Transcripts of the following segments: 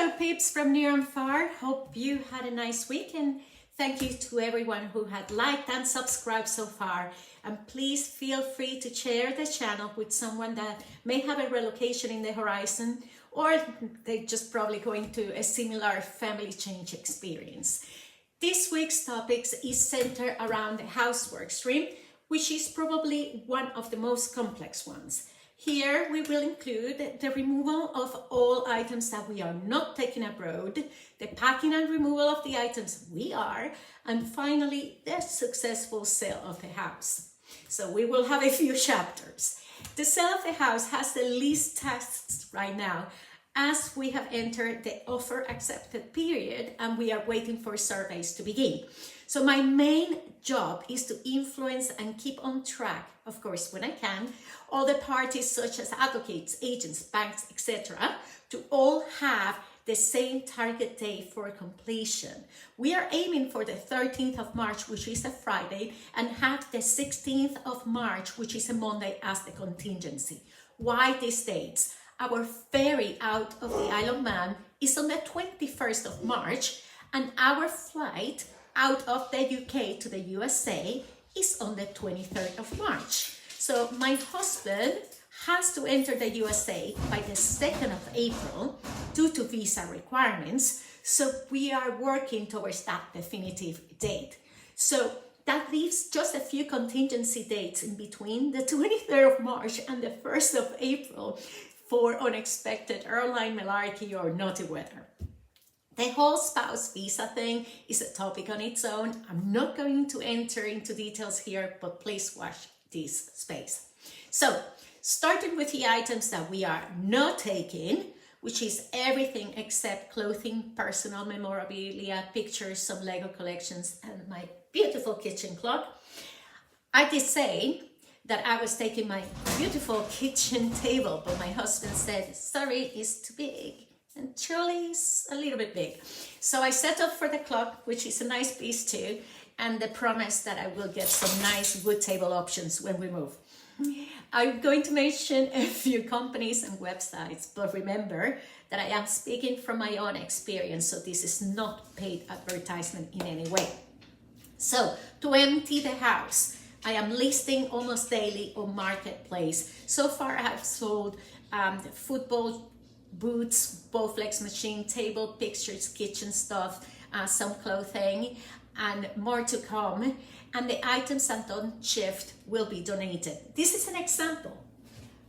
Hello peeps from near and far, hope you had a nice weekend. Thank you to everyone who had liked and subscribed so far, and please feel free to share the channel with someone that may have a relocation in the horizon, or they're just probably going through a similar family change experience. This week's topics is centered around the housework stream, which is probably one of the most complex ones. Here we will include the removal of all items that we are not taking abroad, the packing and removal of the items we are, and finally the successful sale of the house. So we will have a few chapters. The sale of the house has the least tasks right now, as we have entered the offer accepted period and we are waiting for surveys to begin. So my main job is to influence and keep on track, of course when I can, all the parties such as advocates, agents, banks, etc. to all have the same target date for completion. We are aiming for the 13th of March, which is a Friday, and have the 16th of March, which is a Monday, as the contingency. Why these dates? Our ferry out of the Isle of Man is on the 21st of March, and our flight out of the UK to the USA is on the 23rd of March. So my husband has to enter the USA by the 2nd of April due to visa requirements. So we are working towards that definitive date. So that leaves just a few contingency dates in between the 23rd of March and the 1st of April for unexpected airline malarkey or naughty weather. The whole spouse visa thing is a topic on its own. I'm not going to enter into details here, but please watch this space. So, starting with the items that we are not taking, which is everything except clothing, personal memorabilia, pictures, some Lego collections, and my beautiful kitchen clock. I did say that I was taking my beautiful kitchen table, but my husband said, sorry, it's too big. And truly is a little bit big. So I set up for the clock, which is a nice piece too, and the promise that I will get some nice wood table options when we move. I'm going to mention a few companies and websites, but remember that I am speaking from my own experience, so this is not paid advertisement in any way. So to empty the house, I am listing almost daily on Marketplace. So far I have sold football boots, Bowflex machine, table, pictures, kitchen stuff, some clothing, and more to come. And the items that don't shift will be donated. This is an example.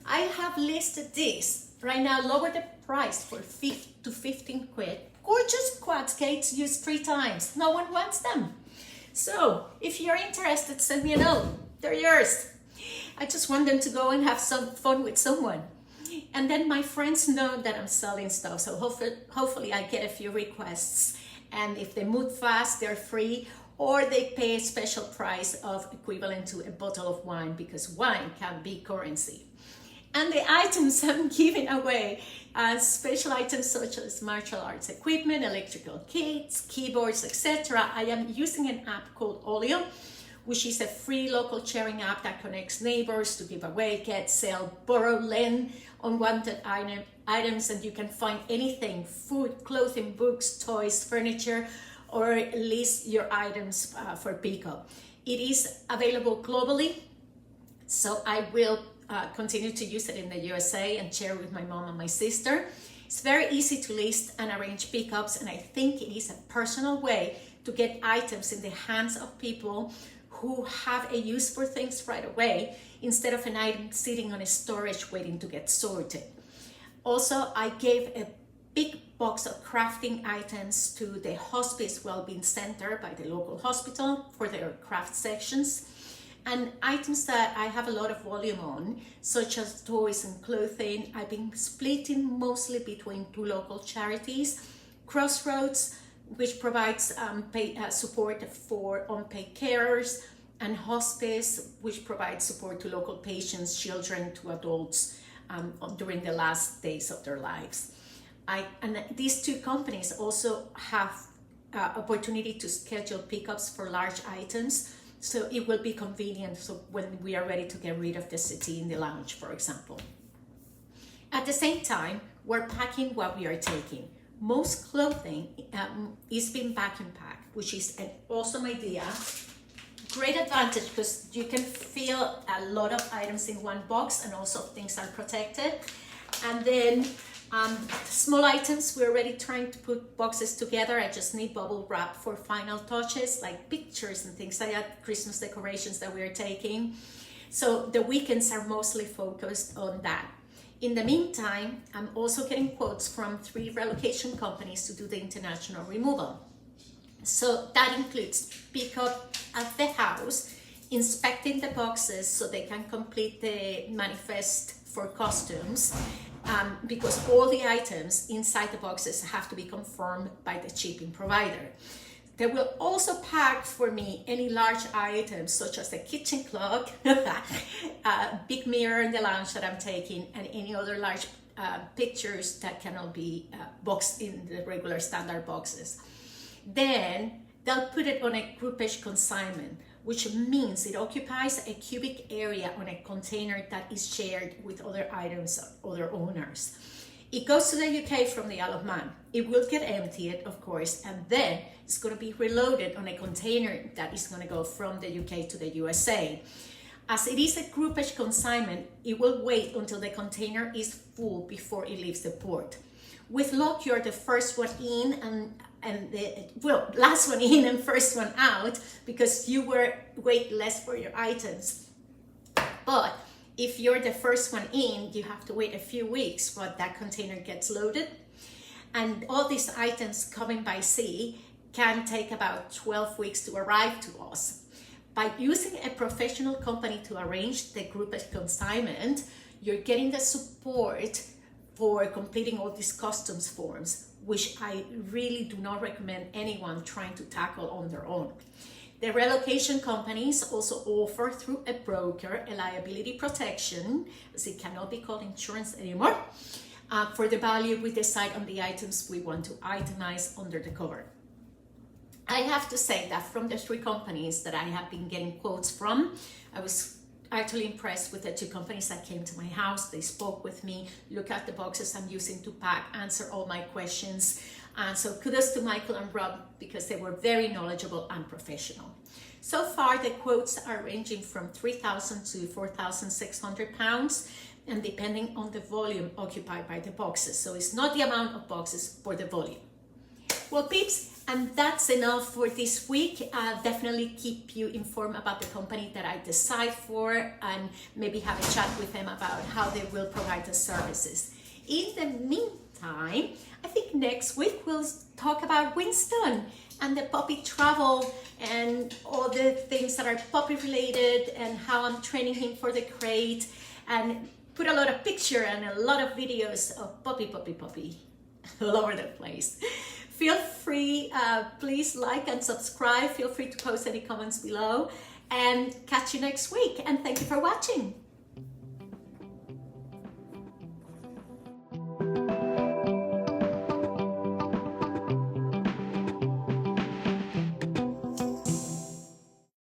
I have listed this right now, lower the price for 5 to 15 quid. Gorgeous quad skates used 3 times. No one wants them. So if you're interested, send me a note. They're yours. I just want them to go and have some fun with someone. And then my friends know that I'm selling stuff, so hopefully I get a few requests, and if they move fast, they're free, or they pay a special price of equivalent to a bottle of wine, because wine can be currency. And the items I'm giving away, special items such as martial arts equipment, electrical kits, keyboards, etc. I am using an app called Olio, which is a free local sharing app that connects neighbors to give away, get, sell, borrow, lend unwanted items, and you can find anything: food, clothing, books, toys, furniture, or list your items for pickup. It is available globally, so I will continue to use it in the USA and share with my mom and my sister. It's very easy to list and arrange pickups, and I think it is a personal way to get items in the hands of people who have a use for things right away, instead of an item sitting on a storage waiting to get sorted. Also, I gave a big box of crafting items to the Hospice Wellbeing Center by the local hospital for their craft sections, and items that I have a lot of volume on, such as toys and clothing, I've been splitting mostly between 2 local charities: Crossroads, which provides support for unpaid carers, and Hospice, which provides support to local patients, children to adults during the last days of their lives. And these 2 companies also have opportunity to schedule pickups for large items, so it will be convenient so when we are ready to get rid of the settee in the lounge, for example. At the same time, we're packing what we are taking. most clothing is being vacuum packed, which is an awesome idea. Great advantage because you can feel a lot of items in one box, and also things are protected. And then small items, we're already trying to put boxes together. I just need bubble wrap for final touches, like pictures and things like that, Christmas decorations that we're taking. So the weekends are mostly focused on that. In the meantime, I'm also getting quotes from 3 relocation companies to do the international removal. So that includes pickup at the house, inspecting the boxes so they can complete the manifest for costumes, because all the items inside the boxes have to be confirmed by the shipping provider. They will also pack for me any large items such as the kitchen clock, a big mirror in the lounge that I'm taking, and any other large pictures that cannot be boxed in the regular standard boxes. Then they'll put it on a groupage consignment, which means it occupies a cubic area on a container that is shared with other items, other owners. It goes to the UK from the Isle of Man. It will get emptied, of course, and then it's going to be reloaded on a container that is going to go from the UK to the USA. As it is a groupage consignment, it will wait until the container is full before it leaves the port. With luck, you're the first one in and last one in and first one out, because you wait less for your items. But if you're the first one in, you have to wait a few weeks while that container gets loaded. And all these items coming by sea can take about 12 weeks to arrive to us. By using a professional company to arrange the groupage consignment, you're getting the support for completing all these customs forms, which I really do not recommend anyone trying to tackle on their own. The relocation companies also offer through a broker a liability protection, as it cannot be called insurance anymore, for the value we decide on the items we want to itemize under the cover. I have to say that from the 3 companies that I have been getting quotes from, I was actually impressed with the 2 companies that came to my house. They spoke with me, look at the boxes I'm using to pack, answer all my questions. And so kudos to Michael and Rob, because they were very knowledgeable and professional. So far, the quotes are ranging from £3,000 to £4,600, and depending on the volume occupied by the boxes. So it's not the amount of boxes, but the volume. Well, peeps, and that's enough for this week. I'll definitely keep you informed about the company that I decide for, and maybe have a chat with them about how they will provide the services. In the meantime, I think next week we'll talk about Winston and the puppy travel and all the things that are puppy related, and how I'm training him for the crate, and put a lot of picture and a lot of videos of puppy all over the place. Feel free, please like and subscribe. Feel free to post any comments below, and catch you next week. And thank you for watching.